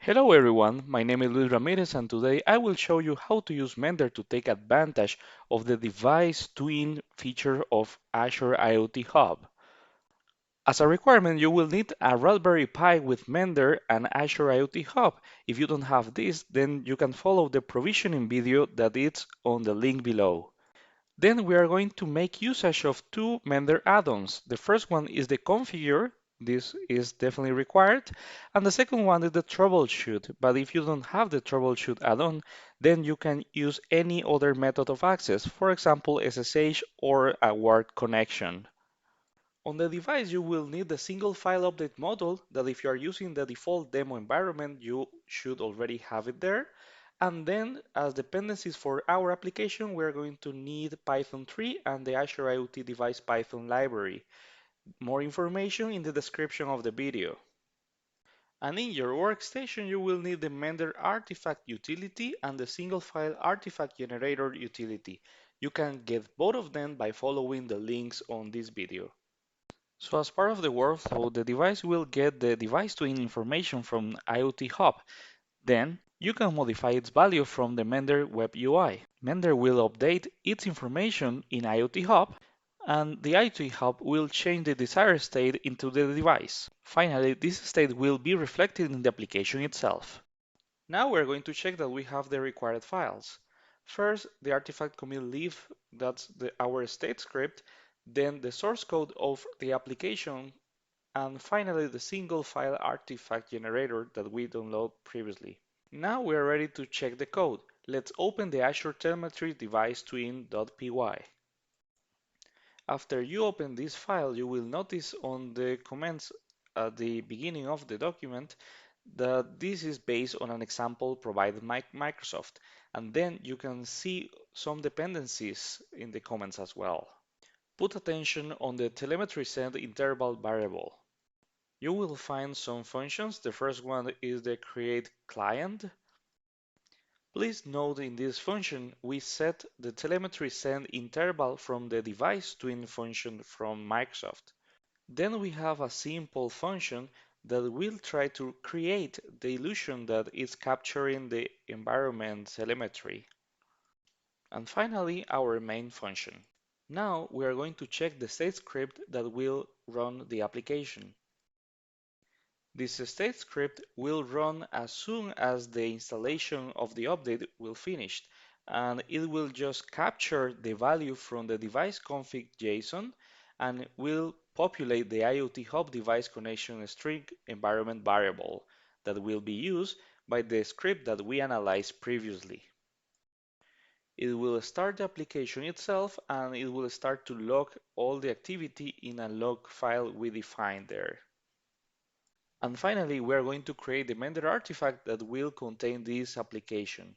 Hello everyone, my name is Luis Ramirez and today I will show you how to use Mender to take advantage of the device twin feature of Azure IoT Hub. As a requirement, you will need a Raspberry Pi with Mender and Azure IoT Hub. If you don't have this, then you can follow the provisioning video that is on the link below. Then we are going to make usage of two Mender add-ons. The first one is the configure. This is definitely required. And the second one is the troubleshoot. But if you don't have the troubleshoot add-on, then you can use any other method of access, for example, SSH or a word connection. On the device, you will need the single file update module that if you are using the default demo environment, you should already have it there. And then as dependencies for our application, we're going to need Python 3 and the Azure IoT Device Python library. More information in the description of the video. And in your workstation, you will need the Mender artifact utility and the single file artifact generator utility. You can get both of them by following the links on this video. So as part of the workflow, the device will get the device twin information from IoT Hub. Then you can modify its value from the Mender web UI. Mender will update its information in IoT Hub, and the IoT Hub will change the desired state into the device. Finally, this state will be reflected in the application itself. Now we're going to check that we have the required files. First, the artifact commit leaf, that's our state script, then the source code of the application, and finally the single file artifact generator that we downloaded previously. Now we are ready to check the code. Let's open the Azure Telemetry Device Twin.py. After you open this file, you will notice on the comments at the beginning of the document that this is based on an example provided by Microsoft. And then you can see some dependencies in the comments as well. Put attention on the telemetry send interval variable. You will find some functions. The first one is the create client. Please note in this function, we set the telemetry send interval from the device twin function from Microsoft. Then we have a simple function that will try to create the illusion that it's capturing the environment telemetry. And finally, our main function. Now we are going to check the state script that will run the application. This state script will run as soon as the installation of the update will finish, and it will just capture the value from the device config JSON and will populate the IoT Hub device connection string environment variable that will be used by the script that we analyzed previously. It will start the application itself and it will start to log all the activity in a log file we defined there. And finally, we are going to create the Mender artifact that will contain this application.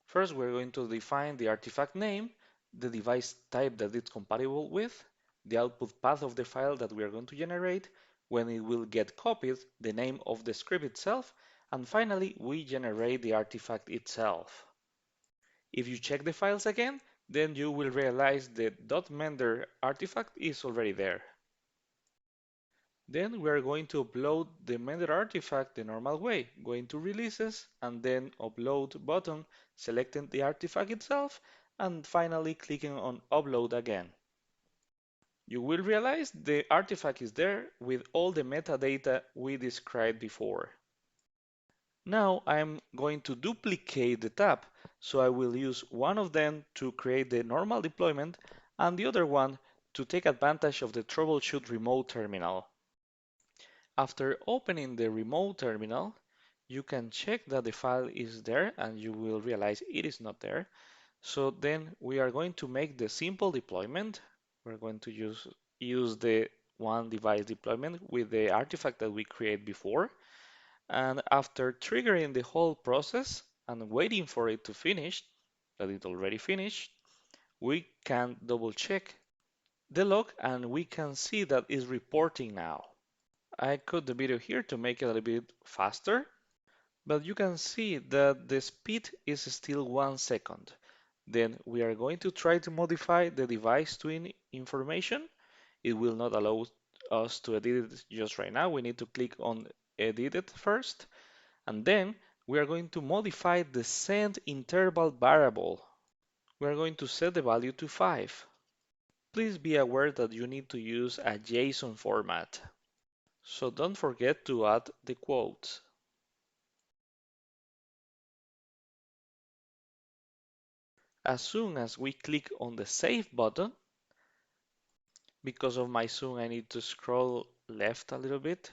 First, we're going to define the artifact name, the device type that it's compatible with, the output path of the file that we are going to generate, when it will get copied, the name of the script itself, and finally, we generate the artifact itself. If you check the files again, then you will realize the .mender artifact is already there. Then we are going to upload the Mender artifact the normal way, going to releases and then upload button, selecting the artifact itself, and finally clicking on upload again. You will realize the artifact is there with all the metadata we described before. Now I'm going to duplicate the tab, so I will use one of them to create the normal deployment and the other one to take advantage of the troubleshoot remote terminal. After opening the remote terminal, you can check that the file is there and you will realize it is not there. So then we are going to make the simple deployment. We're going to use the one device deployment with the artifact that we created before. And after triggering the whole process and waiting for it to finish, that it already finished, we can double check the log and we can see that it's reporting now. I cut the video here to make it a little bit faster, but you can see that the speed is still 1 second. Then we are going to try to modify the device twin information. It will not allow us to edit it just right now. We need to click on edit it first. And then we are going to modify the send interval variable. We are going to set the value to 5. Please be aware that you need to use a JSON format. So don't forget to add the quotes. As soon as we click on the Save button, because of my zoom I need to scroll left a little bit,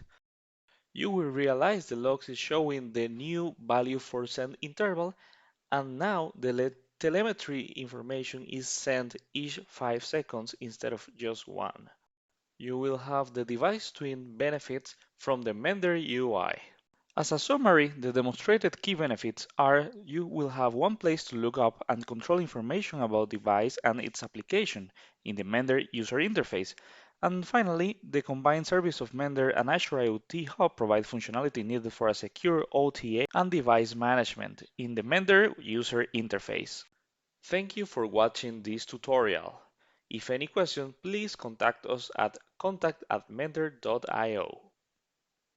you will realize the logs is showing the new value for send interval, and now the telemetry information is sent each 5 seconds instead of just one. You will have the device twin benefits from the Mender UI. As a summary, the demonstrated key benefits are you will have one place to look up and control information about device and its application in the Mender user interface. And finally, the combined service of Mender and Azure IoT Hub provide functionality needed for a secure OTA and device management in the Mender user interface. Thank you for watching this tutorial. If any question, please contact us at contact@mender.io.